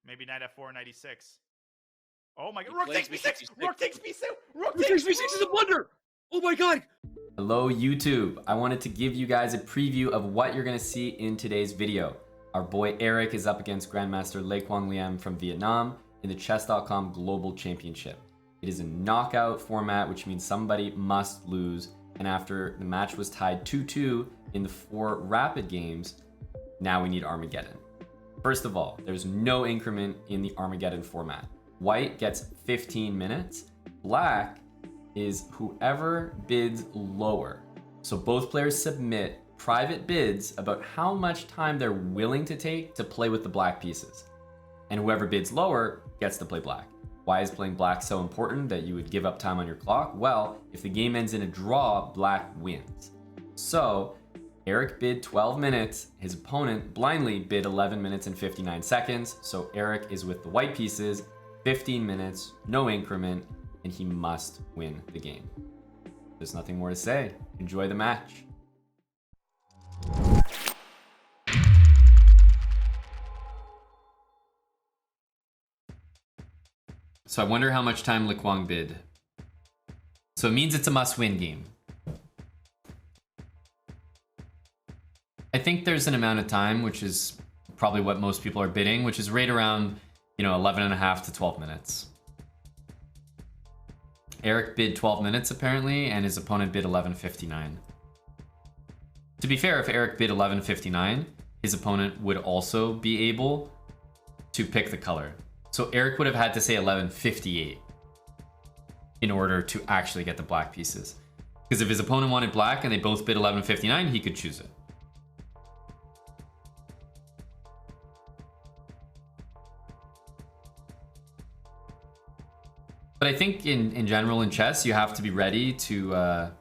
Maybe knight f4, knight e6. Oh my god, rook takes b6! Rook takes b6! Rook takes b6 is a blunder! Oh my god! Hello YouTube. I wanted to give you guys a preview of what you're gonna see in today's video. Our boy Eric is up against Grandmaster Lê Quang Liêm from Vietnam in the Chess.com Global Championship. It is a knockout format, which means somebody must lose. And after the match was tied 2-2 in the 4 rapid games, now we need Armageddon. First of all, there's no increment in the Armageddon format. White gets 15 minutes. Black is whoever bids lower. So both players submit private bids about how much time they're willing to take to play with the black pieces. And whoever bids lower gets to play black. Why is playing black so important that you would give up time on your clock? Well, if the game ends in a draw, black wins. So Eric bid 12 minutes. His opponent blindly bid 11 minutes and 59 seconds. So Eric is with the white pieces, 15 minutes, no increment, and he must win the game. There's nothing more to say. Enjoy the match. So I wonder how much time Lê Quang bid. So it means it's a must-win game. I think there's an amount of time, which is probably what most people are bidding, which is right around, 11 and a half to 12 minutes. Eric bid 12 minutes apparently, and his opponent bid 11:59. To be fair, if Eric bid 11:59, his opponent would also be able to pick the color. So Eric would have had to say 11:58 in order to actually get the black pieces. Because if his opponent wanted black and they both bid 11:59, he could choose it. But I think in general in chess, you have to be ready to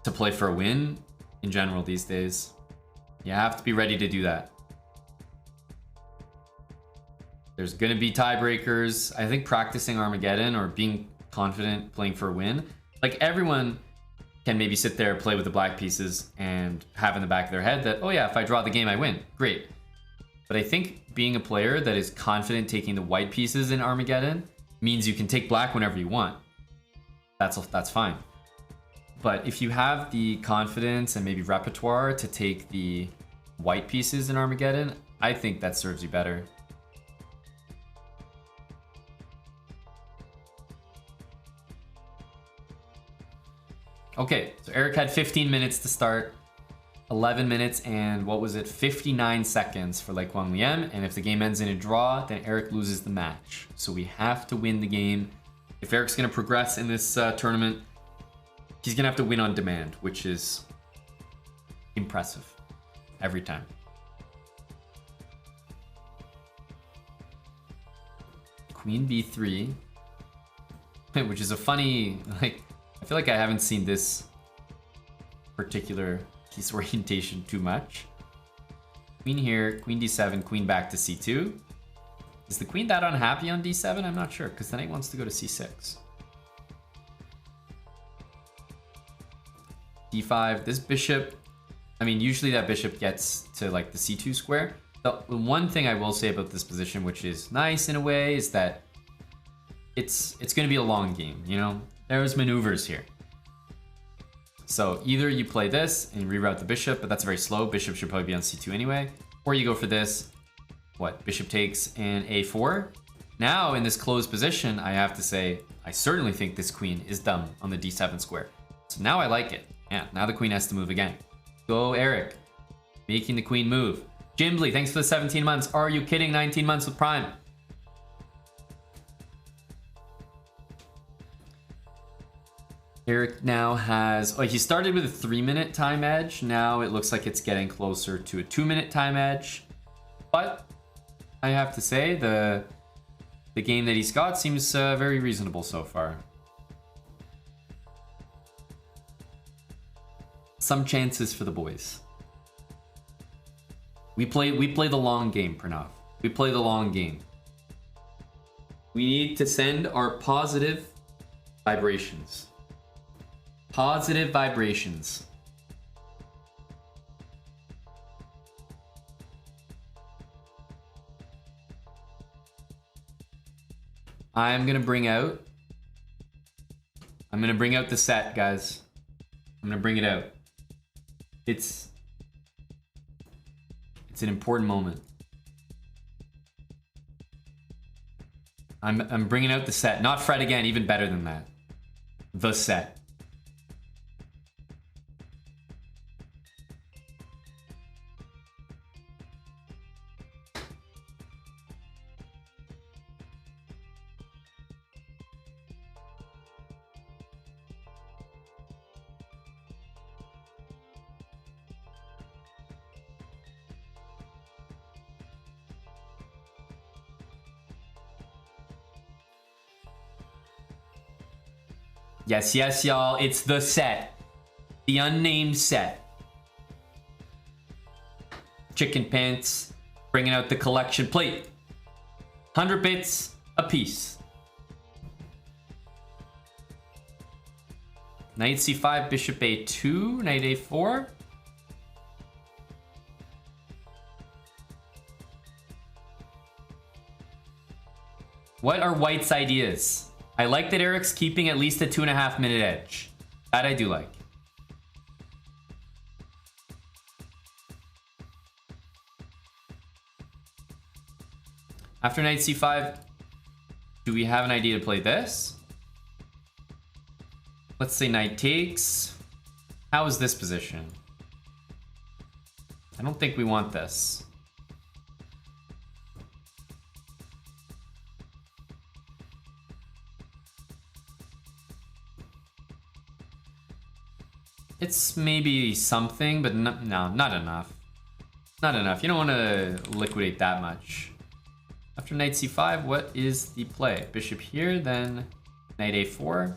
play for a win in general these days. You have to be ready to do that. There's going to be tiebreakers. I think practicing Armageddon or being confident playing for a win, like everyone can maybe sit there, play with the black pieces and have in the back of their head that, oh yeah, if I draw the game, I win. Great. But I think being a player that is confident taking the white pieces in Armageddon means you can take black whenever you want. That's fine. But if you have the confidence and maybe repertoire to take the white pieces in Armageddon, I think that serves you better. Okay, so Eric had 15 minutes to start, 11 minutes and what was it, 59 seconds for Lê Quang Liêm, and if the game ends in a draw, then Eric loses the match. So we have to win the game. If Eric's gonna progress in this tournament, he's gonna have to win on demand, which is impressive every time. Queen b3, which is a funny, I feel like I haven't seen this particular piece orientation too much. Queen here, queen d7, queen back to c2. Is the queen that unhappy on d7? I'm not sure, because the knight wants to go to c6. d5, this bishop, I mean, usually that bishop gets to like the c2 square. The one thing I will say about this position, which is nice in a way, is that it's going to be a long game, There's maneuvers here. So either you play this and reroute the bishop, but that's very slow. Bishop should probably be on c2 anyway. Or you go for this. What? Bishop takes and a4. Now in this closed position, I have to say, I certainly think this queen is dumb on the d7 square. So now I like it. Yeah, now the queen has to move again. Go Eric. Making the queen move. Jimbly, thanks for the 17 months. Are you kidding? 19 months with Prime. Eric now has, he started with a 3-minute time edge. Now it looks like it's getting closer to a 2-minute time edge. But I have to say the game that he's got seems very reasonable so far. Some chances for the boys. We play the long game, Pranav. We play the long game. We need to send our positive vibrations. Positive vibrations. I'm gonna bring out the set, guys. I'm gonna bring it out. It's an important moment. I'm bringing out the set. Not Fred again, even better than that. The set. Yes, yes, y'all. It's the set. The unnamed set. Chicken Pants bringing out the collection plate. 100 bits a piece. Knight c5, bishop a2, knight a4. What are White's ideas? I like that Eric's keeping at least a 2.5 minute edge. That I do like. After knight c5, do we have an idea to play this? Let's say knight takes. How is this position? I don't think we want this. It's maybe something, but no, not enough. Not enough. You don't want to liquidate that much. After knight c5, what is the play? Bishop here, then knight a4.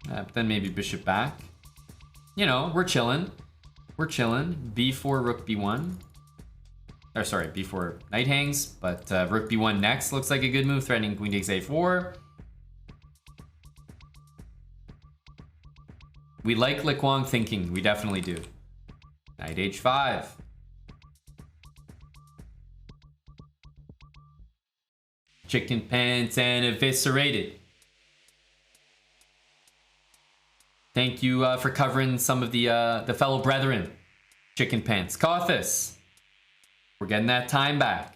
But then maybe bishop back. You know, we're chilling. We're chilling. b4, rook b1. Or sorry, b4 knight hangs, but rook b1 next looks like a good move, threatening queen takes a4. We like Lê Quang thinking. We definitely do. Knight h5. Chicken Pants and eviscerated. Thank you for covering some of the fellow brethren. Chicken Pants. Kothis. We're getting that time back.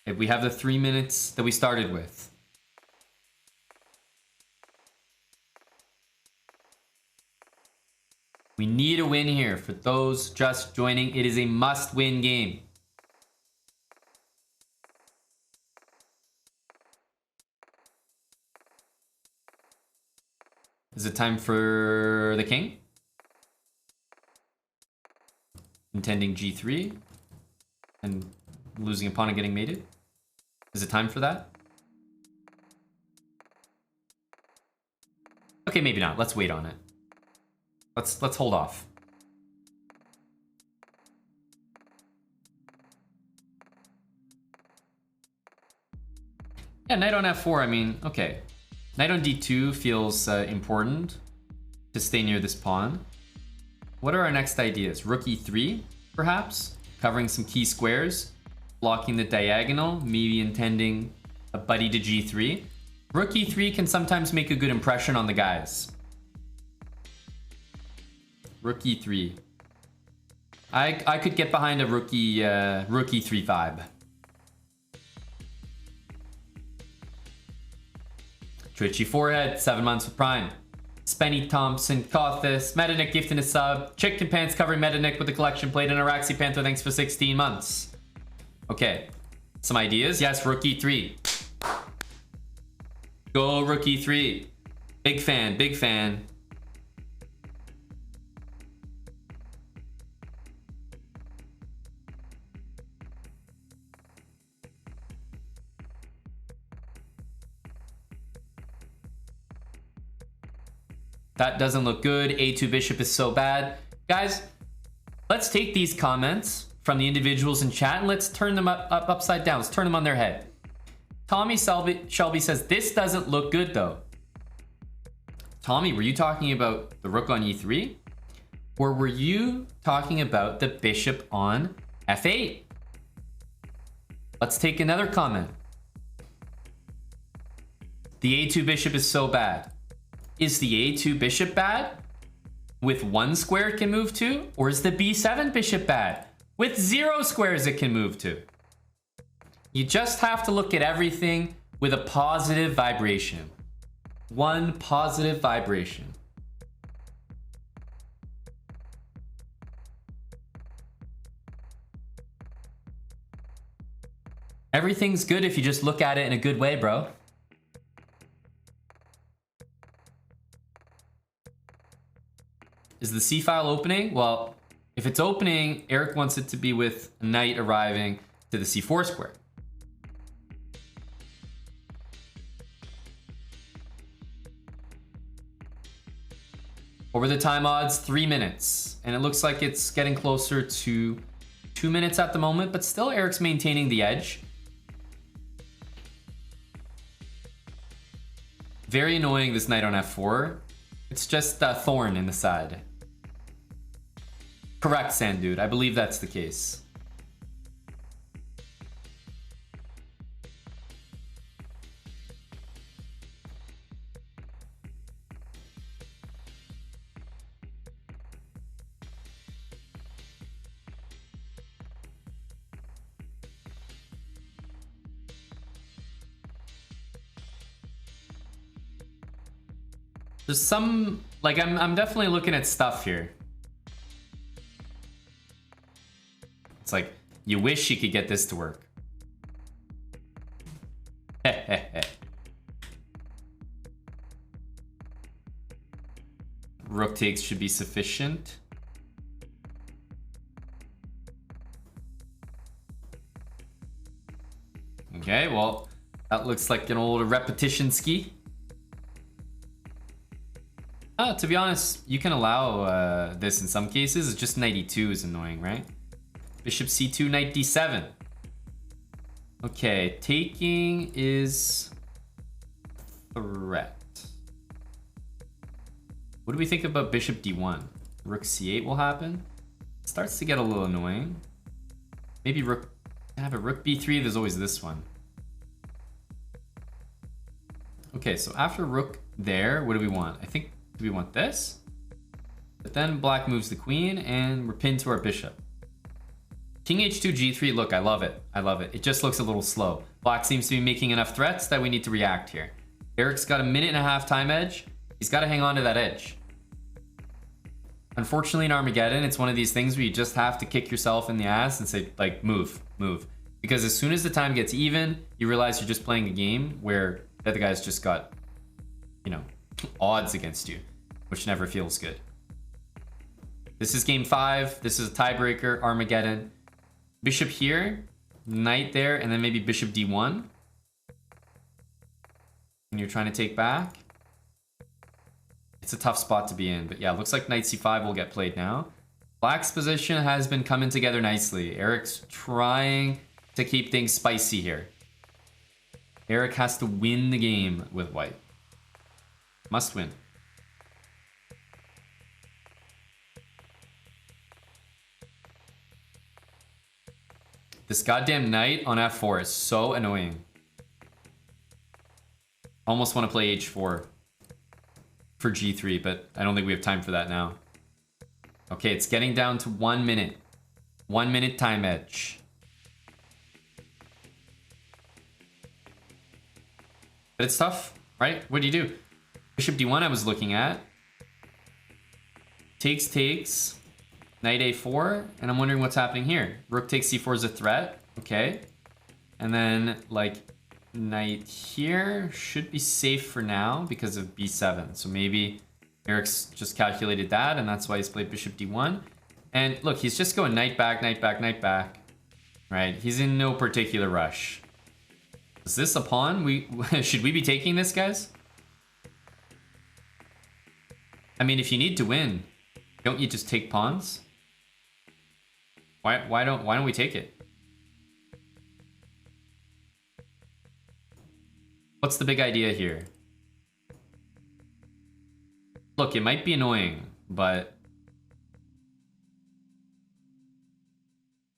If we have the 3 minutes that we started with. We need a win here. For those just joining, it is a must-win game. Is it time for the king? Intending g3 and losing a pawn and getting mated. Is it time for that? Okay, maybe not. Let's wait on it. Let's hold off. Yeah, knight on f4, I mean, okay. Knight on d2 feels important to stay near this pawn. What are our next ideas? Rook e3, perhaps? Covering some key squares. Blocking the diagonal, maybe intending a buddy to g3. Rook e3 can sometimes make a good impression on the guys. Rook e3. I could get behind a rook e3 vibe. Twitchy Forehead, 7 months with Prime. Spenny Thompson, Kothis, Metanik gifting a sub. Chicken Pants covering Metanik with the collection plate. And Araxi Panther, thanks for 16 months. Okay, some ideas. Yes, rook e3. Go rook e3. Big fan, big fan. That doesn't look good. A2 bishop is so bad. Guys, let's take these comments from the individuals in chat and let's turn them upside down. Let's turn them on their head. Tommy Shelby says, this doesn't look good though. Tommy, were you talking about the rook on e3? Or were you talking about the bishop on f8? Let's take another comment. The A2 bishop is so bad. Is the A2 bishop bad? With 1 square it can move to? Or is the B7 bishop bad? With 0 squares it can move to? You just have to look at everything with a positive vibration. One positive vibration. Everything's good if you just look at it in a good way, bro. Is the C file opening? Well, if it's opening, Eric wants it to be with a knight arriving to the C4 square. What were the time odds? 3 minutes. And it looks like it's getting closer to 2 minutes at the moment, but still Eric's maintaining the edge. Very annoying, this knight on F4. It's just a thorn in the side. Correct, Sand Dude. I believe that's the case. There's some, like, I'm definitely looking at stuff here. It's like, you wish you could get this to work. Rook takes should be sufficient. Okay, well, that looks like an old repetition ski. To be honest, you can allow this in some cases. It's just knight e2 is annoying, right? Bishop c2, knight d7. Okay, taking is threat. What do we think about bishop d1? Rook c8 will happen. It starts to get a little annoying. Maybe rook, have a rook b3, there's always this one. Okay, so after rook there, what do we want? I think, do we want this? But then black moves the queen and we're pinned to our bishop. King h2, g3, look, I love it. I love it. It just looks a little slow. Black seems to be making enough threats that we need to react here. Eric's got a 1.5-minute time edge. He's got to hang on to that edge. Unfortunately in Armageddon, it's one of these things where you just have to kick yourself in the ass and say, like, move, move. Because as soon as the time gets even, you realize you're just playing a game where the other guy's just got, you know, odds against you, which never feels good. This is game 5. This is a tiebreaker, Armageddon. Bishop here, knight there, and then maybe bishop d1. And you're trying to take back. It's a tough spot to be in, but yeah, looks like knight c5 will get played now. Black's position has been coming together nicely. Eric's trying to keep things spicy here. Eric has to win the game with white. Must win. This goddamn knight on f4 is so annoying. Almost want to play h4 for g3, but I don't think we have time for that now. Okay, it's getting down to 1 minute. 1 minute time edge. But it's tough, right? What do you do? Bishop d1 I was looking at. Takes, takes. Knight a4, and I'm wondering what's happening here. Rook takes c4 is a threat. Okay. And then, like, knight here should be safe for now because of b7. So maybe Eric's just calculated that, and that's why he's played bishop d1. And look, he's just going knight back, knight back, knight back. Right? He's in no particular rush. Is this a pawn? Should we be taking this, guys? I mean, if you need to win, don't you just take pawns? Why don't we take it? What's the big idea here? Look, it might be annoying, but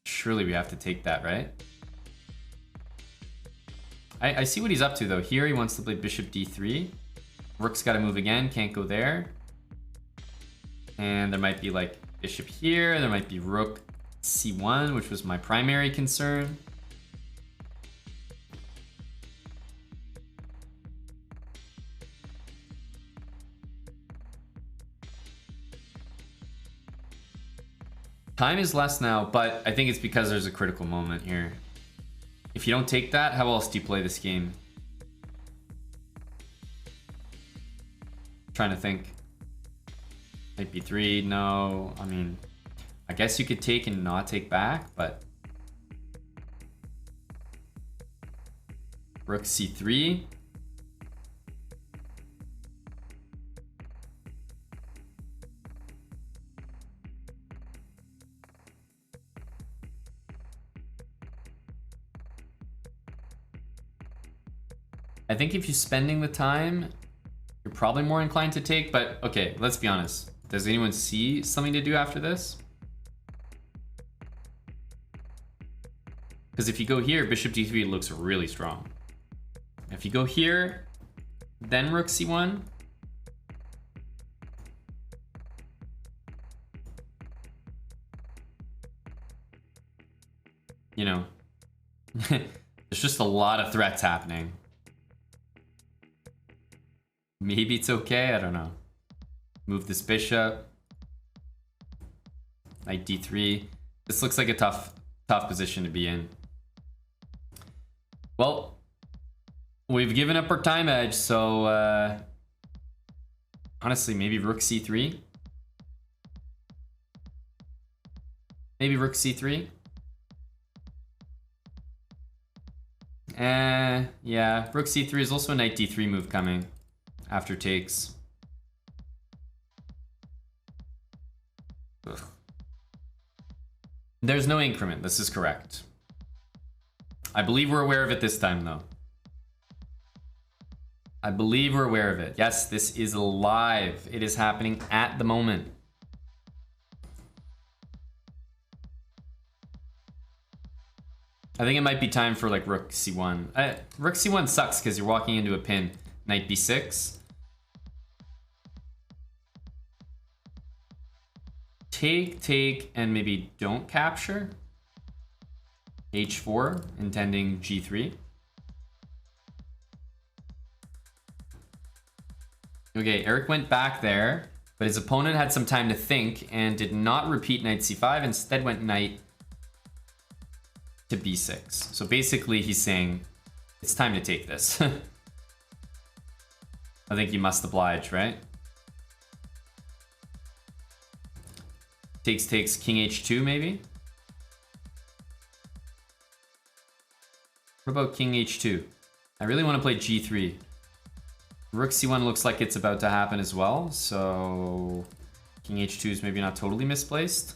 surely we have to take that, right? I see what he's up to though. Here he wants to play bishop d3. Rook's got to move again, can't go there. And there might be like bishop here. There might be rook c1, which was my primary concern. Time is less now, but I think it's because there's a critical moment here. If you don't take that, how else do you play this game? Trying to think. Knight b3, no. I mean, I guess you could take and not take back, but... Rook c3. I think if you're spending the time, you're probably more inclined to take, but okay, let's be honest. Does anyone see something to do after this? Because if you go here, bishop d3 looks really strong. If you go here, then rook c1. You know, there's just a lot of threats happening. Maybe it's okay, I don't know. Move this bishop. Knight d3. This looks like a tough position to be in. Well, we've given up our time edge, so honestly, maybe rook c3. Maybe rook c3. Yeah, rook c3 is also a knight d3 move coming after takes. Ugh. There's no increment, this is correct. I believe we're aware of it this time though. I believe we're aware of it. Yes, this is live. It is happening at the moment. I think it might be time for like rook c1. Rook c1 sucks because you're walking into a pin. Knight b6. Take, and maybe don't capture. h4, intending g3. Okay, Eric went back there, but his opponent had some time to think and did not repeat knight c5, instead went knight to b6. So basically he's saying, it's time to take this. I think you must oblige, right? Takes, king h2 maybe? What about king h2? I really want to play g3. Rook c1 looks like it's about to happen as well, so king h2 is maybe not totally misplaced.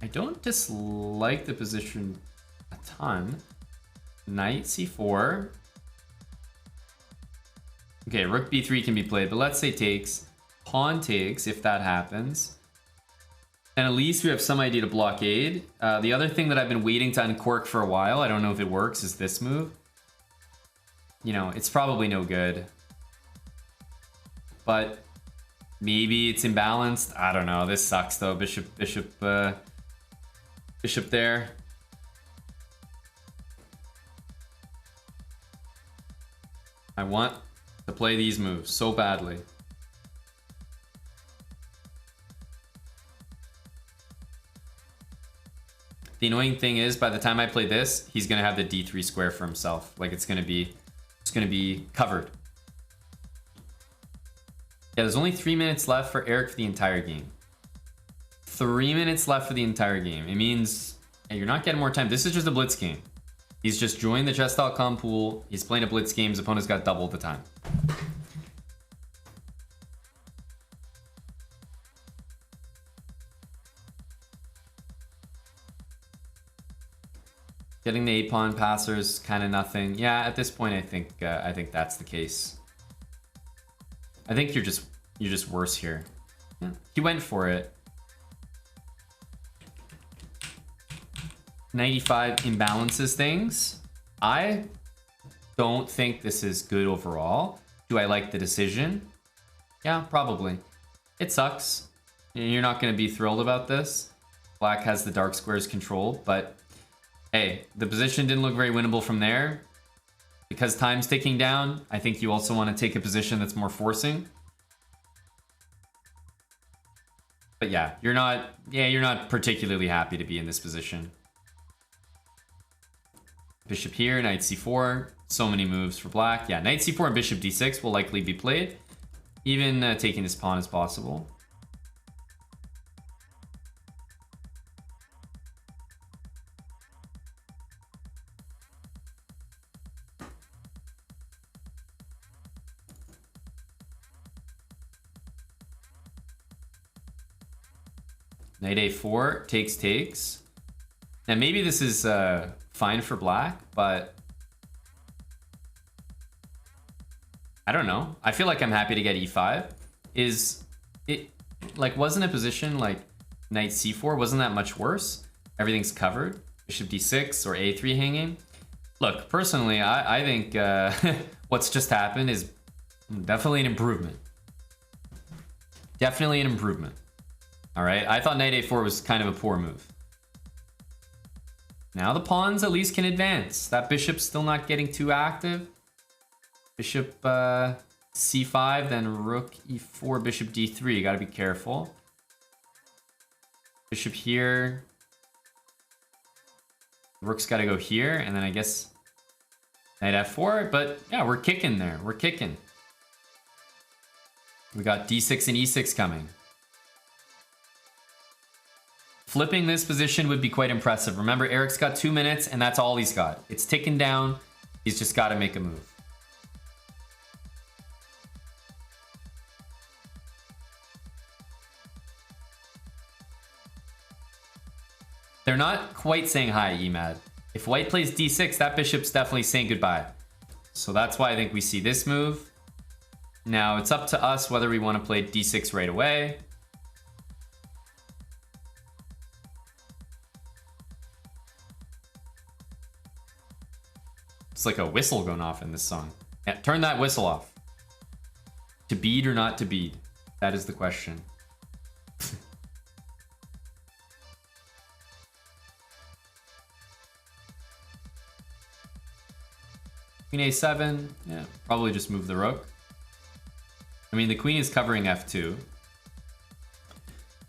I don't dislike the position a ton. Knight c4. Okay, rook b3 can be played, but let's say takes. Pawn takes, if that happens. And at least we have some idea to blockade. The other thing that I've been waiting to uncork for a while, I don't know if it works, is this move. You know, it's probably no good. But maybe it's imbalanced. I don't know. This sucks though. Bishop there. I want to play these moves so badly. The annoying thing is, by the time I play this, he's gonna have the d3 square for himself. Like it's gonna be covered. Yeah, there's only 3 minutes left for Eric for the entire game. 3 minutes left for the entire game. It means you're not getting more time. This is just a blitz game. He's just joined the chess.com pool. He's playing a blitz game. His opponent's got double the time. Getting the 8-pawn passers, kind of nothing. Yeah, at this point, I think that's the case. I think you're just worse here. Yeah. He went for it. 95 imbalances things. I don't think this is good overall. Do I like the decision? Yeah, probably. It sucks. You're not going to be thrilled about this. Black has the dark squares controlled, but hey, the position didn't look very winnable from there. Because time's ticking down, I think you also want to take a position that's more forcing. But yeah, you're not particularly happy to be in this position. Bishop here, knight c4. So many moves for black. Yeah, knight c4 and bishop d6 will likely be played. Even taking this pawn is possible. Knight a4, takes. Now maybe this is fine for black, but I don't know. I feel like I'm happy to get e5. Is it like wasn't a position like knight c4 wasn't that much worse? Everything's covered. Bishop d6 or a3 hanging. Look, personally, I think what's just happened is definitely an improvement. Definitely an improvement. All right, I thought knight a4 was kind of a poor move. Now the pawns at least can advance. That bishop's still not getting too active. Bishop c5, then rook e4, bishop d3. You gotta be careful. Bishop here. Rook's gotta go here, and then I guess knight f4. But yeah, we're kicking there. We're kicking. We got d6 and e6 coming. Flipping this position would be quite impressive. Remember, Eric's got 2 minutes, and that's all he's got. It's ticking down. He's just got to make a move. They're not quite saying hi, Emad. If white plays d6, that bishop's definitely saying goodbye. So that's why I think we see this move. Now, it's up to us whether we want to play d6 right away. It's like a whistle going off in this song. Yeah, turn that whistle off. To bead or not to bead? That is the question. Queen a7. Yeah, probably just move the rook. I mean, the queen is covering f2.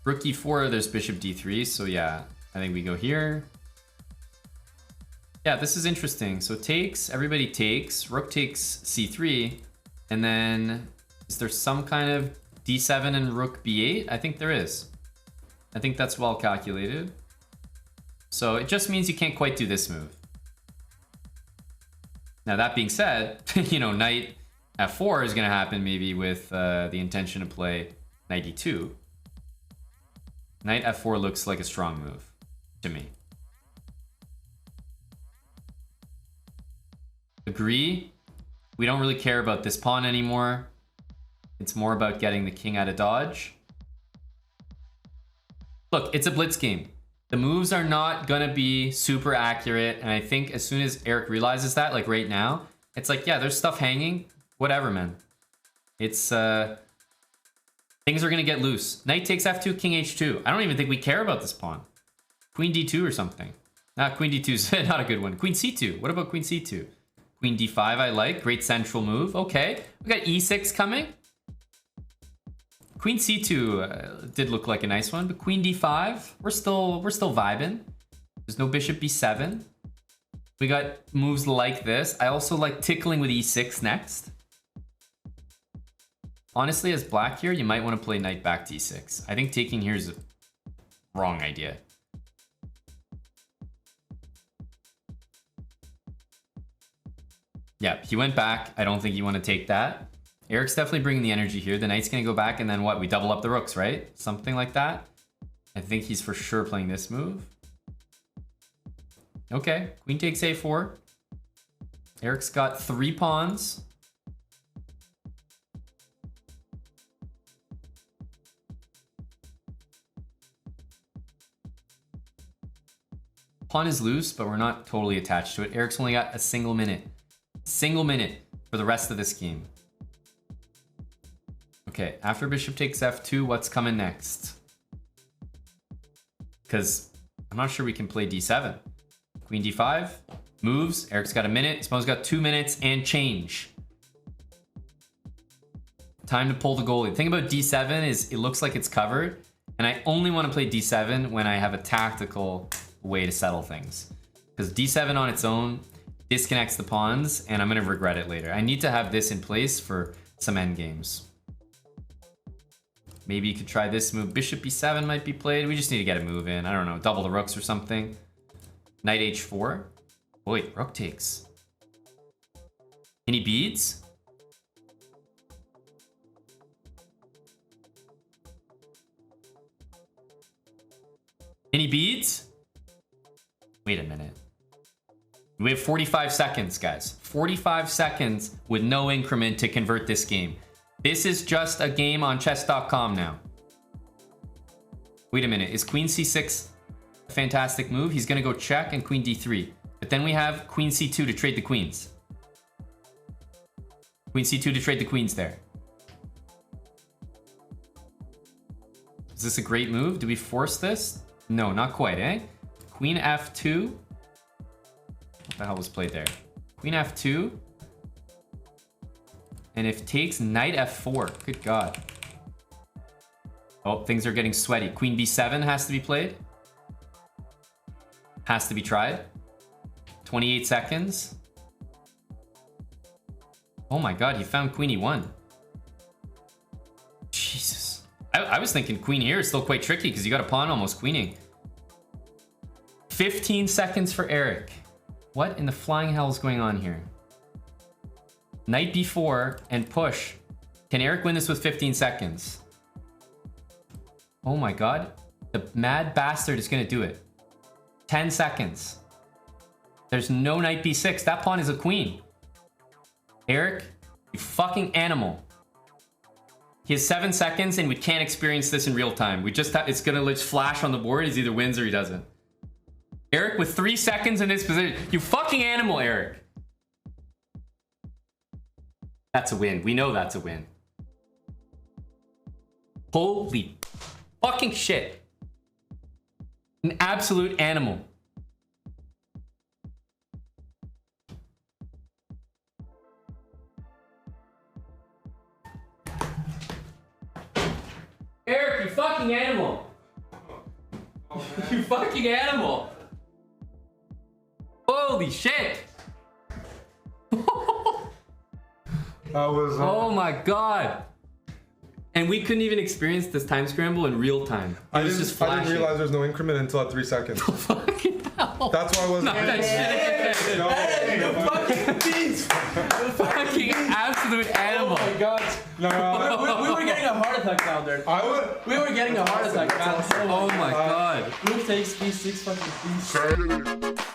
Rook e4, there's bishop d3. So yeah, I think we go here. Yeah, this is interesting. So takes, everybody takes, rook takes c3, and then is there some kind of d7 and rook b8? I think there is. I think that's well calculated. So it just means you can't quite do this move. Now that being said, you know, knight f4 is going to happen maybe with the intention to play knight e2. Knight f4 looks like a strong move to me. Agree. We don't really care about this pawn anymore. It's more about getting the king out of dodge. Look, it's a blitz game. The moves are not gonna be super accurate, and I think as soon as Eric realizes that, like right now, it's like, yeah, there's stuff hanging. Whatever, man. It's things are gonna get loose. Knight takes f2, king h2. I don't even think we care about this pawn. Queen d2 or something. Nah, queen d2 is not a good one. Queen c2. What about queen c2? Queen d5 I like. Great central move. Okay. We got e6 coming. Queen c2 did look like a nice one, but queen d5, we're still vibing. There's no bishop b7. We got moves like this. I also like tickling with e6 next. Honestly, as black here, you might want to play knight back d6. I think taking here is a wrong idea. Yeah, he went back. I don't think you want to take that. Eric's definitely bringing the energy here. The knight's going to go back, and then what? We double up the rooks, right? Something like that. I think he's for sure playing this move. Okay, queen takes a4. Eric's got 3 pawns. Pawn is loose, but we're not totally attached to it. Eric's only got a single minute. Single minute for the rest of this game. Okay, after bishop takes f2, what's coming next? Because I'm not sure we can play d7. Queen d5, moves. Eric's got a minute. His opponent's got 2 minutes and change. Time to pull the goalie. The thing about d7 is it looks like it's covered, and I only want to play d7 when I have a tactical way to settle things. Because d7 on its own disconnects the pawns, and I'm going to regret it later. I need to have this in place for some endgames. Maybe you could try this move. Bishop b7 might be played. We just need to get a move in. I don't know, double the rooks or something. Knight h4. Oh, wait, rook takes. Any beads? Any beads? Wait a minute. We have 45 seconds, guys. 45 seconds with no increment to convert this game. This is just a game on chess.com now. Wait a minute. Is queen c6 a fantastic move? He's going to go check and queen d3. But then we have queen c2 to trade the queens. Queen c2 to trade the queens there. Is this a great move? Do we force this? No, not quite, eh? Queen f2. What the hell was played there? Queen f2. And if takes, knight f4. Good God. Oh, things are getting sweaty. Queen b7 has to be played. Has to be tried. 28 seconds. Oh my God, he found queen e1. Jesus. I was thinking queen here is still quite tricky because you got a pawn almost queening. 15 seconds for Eric. What in the flying hell is going on here? Knight b4 and push. Can Eric win this with 15 seconds? Oh my God. The mad bastard is going to do it. 10 seconds. There's no knight b6. That pawn is a queen. Eric, you fucking animal. He has 7 seconds and we can't experience this in real time. We just have, it's going to just flash on the board. He either wins or he doesn't. Eric with 3 seconds in this position. You fucking animal, Eric. That's a win. We know that's a win. Holy fucking shit. An absolute animal. Eric, you fucking animal. You fucking animal. Holy shit. That was. Oh my God. And we couldn't even experience this time scramble in real time. I didn't realize there's no increment until at 3 seconds. Fucking hell. That's why I wasn't. Not that shit. No, The fucking beast. The fucking absolute animal. Oh my God. No. We were getting a heart attack down there. We were getting a heart attack. Oh my God. Rook takes b6 fucking beast.